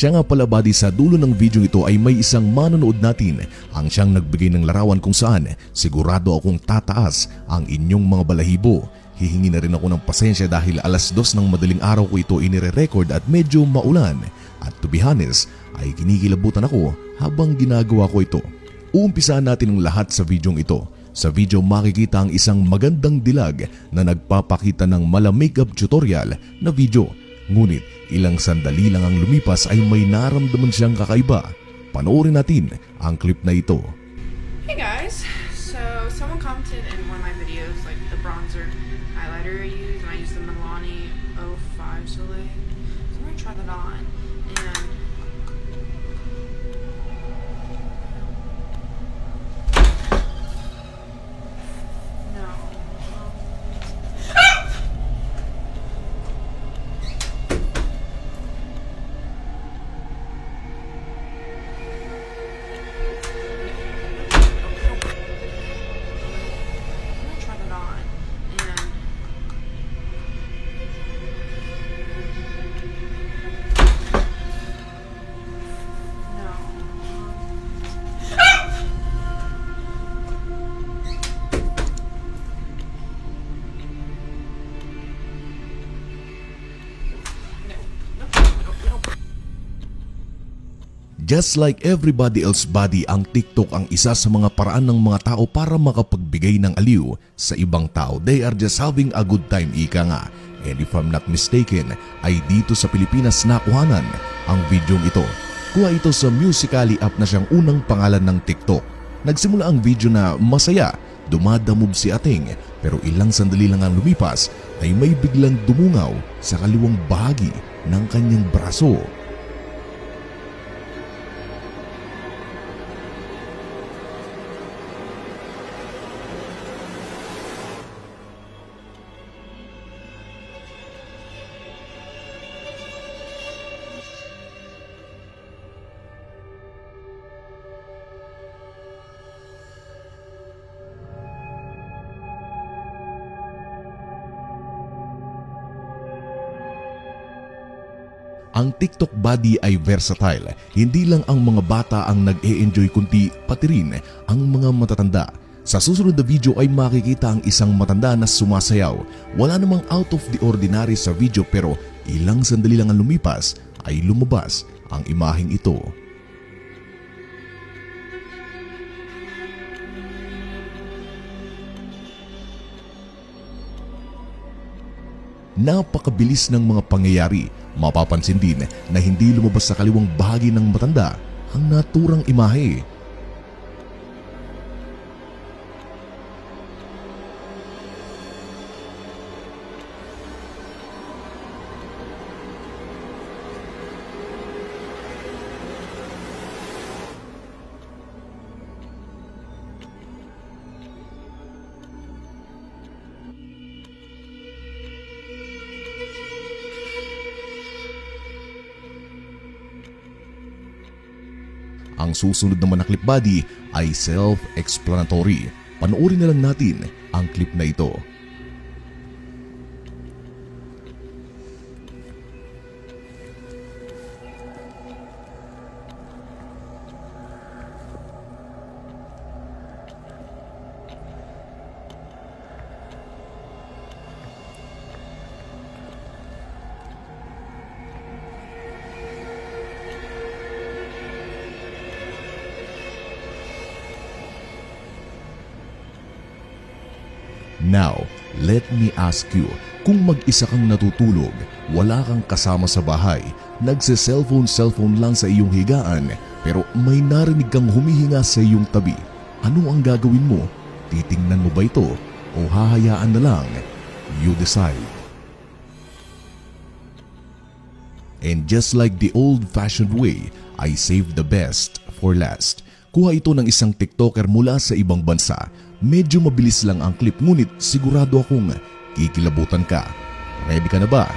Siya nga pala buddy, sa dulo ng video ito ay may isang manonood natin ang siyang nagbigay ng larawan kung saan sigurado akong tataas ang inyong mga balahibo. Hihingi na rin ako ng pasensya dahil alas 2 ng madaling araw ko ito inire-record at medyo maulan. At to be honest, ay kinikilabutan ako habang ginagawa ko ito. Uumpisahan natin ang lahat sa videong ito. Sa video makikita ang isang magandang dilag na nagpapakita ng mala makeup tutorial na video. Ngunit ilang sandali lang ang lumipas ay may naramdaman siyang kakaiba. Panoorin natin ang clip na ito. Hey guys, so someone commented in one of my videos like the bronzer highlighter I use, and I use the Milani 05 Soleil. So I'm gonna try that on. And Just like everybody else buddy, ang TikTok ang isa sa mga paraan ng mga tao para makapagbigay ng aliw sa ibang tao. They are just having a good time, ika nga. And if I'm not mistaken, ay dito sa Pilipinas nakuhanan ang videong ito. Kuha ito sa Musical.ly app na siyang unang pangalan ng TikTok. Nagsimula ang video na masaya, dumadamob si Ating, pero ilang sandali lang ang lumipas ay may biglang dumungaw sa kaliwang bahagi ng kanyang braso. Ang TikTok buddy ay versatile. Hindi lang ang mga bata ang nag-e-enjoy kundi pati rin ang mga matatanda. Sa susunod na video ay makikita ang isang matanda na sumasayaw. Wala namang out of the ordinary sa video pero ilang sandali lang ang lumipas ay lumabas ang imaheng ito. Napakabilis ng mga pangyayari. Mapapansin din na hindi lumabas sa kaliwang bahagi ng matanda ang naturang imahe. Ang susunod naman na clip buddy ay self-explanatory. Panoorin na lang natin ang clip na ito. Now, let me ask you, kung mag-isa kang natutulog, wala kang kasama sa bahay, nagse-cellphone lang sa iyong higaan, pero may narinig kang humihinga sa iyong tabi, ano ang gagawin mo? Titingnan mo ba ito o hahayaan na lang? You decide. And just like the old-fashioned way, I saved the best for last. Kuha ito ng isang TikToker mula sa ibang bansa. Medyo mabilis lang ang clip ngunit sigurado akong kikilabutan ka. Ready ka na ba?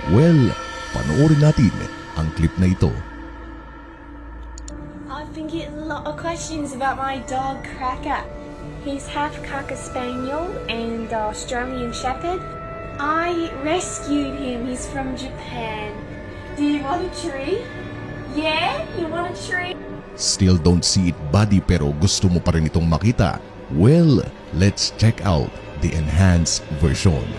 Well, panoorin natin ang clip na ito. I've been getting a lot of questions about my dog Cracker. He's half Cocker Spaniel and Australian Shepherd. I rescued him. He's from Japan. Do you want a treat? You want a treat? Still don't see it buddy pero gusto mo pa rin itong makita? Well, let's check out the enhanced version.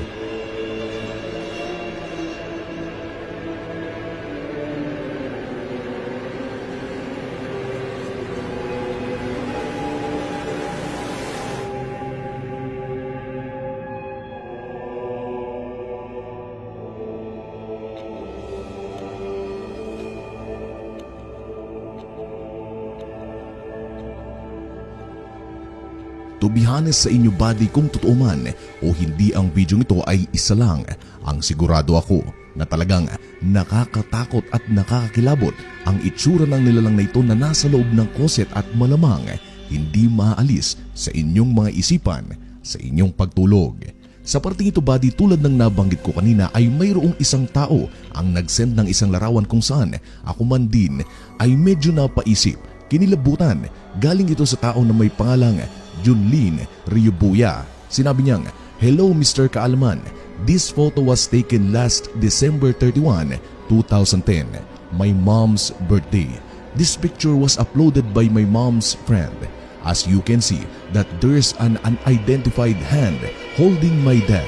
To be honest sa inyo buddy kung totoo man o hindi ang video ito ay isa lang, ang sigurado ako na talagang nakakatakot at nakakakilabot ang itsura ng nilalang na ito na nasa loob ng closet at malamang hindi maaalis sa inyong mga isipan sa inyong pagtulog. Sa parting ito buddy, tulad ng nabanggit ko kanina ay mayroong isang tao ang nag-send ng isang larawan kung saan ako man din ay medyo napaisip, kinilabutan. Galing ito sa tao na may pangalang Junlin Ryubuya. Sinabi niyang, "Hello Mr. Kaalaman, this photo was taken last December 31, 2010, my mom's birthday. This picture was uploaded by my mom's friend. As you can see that there's an unidentified hand holding my dad."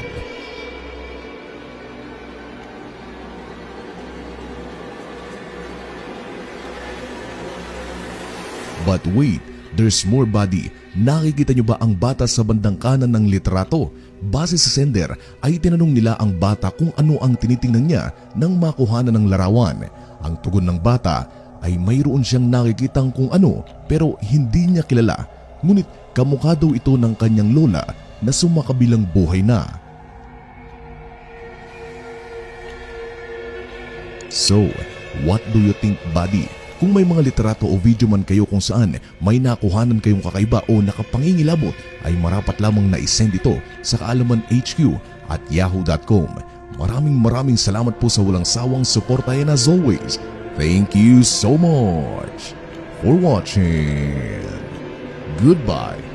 But wait, there's more buddy. Nakikita nyo ba ang bata sa bandang kanan ng litrato? Base sa sender ay tinanong nila ang bata kung ano ang tinitingnan niya nang makuhanan ng larawan. Ang tugon ng bata ay mayroon siyang nakikitang kung ano pero hindi niya kilala. Ngunit kamukha daw ito ng kanyang lola na sumakabilang buhay na. So, what do you think buddy? Kung may mga litrato o video man kayo kung saan may nakuhanan kayong kakaiba o nakapangingilabot ay marapat lamang na isend ito sa kaalamanhq@yahoo.com. Maraming salamat po sa walang sawang suporta and as always, thank you so much for watching. Goodbye.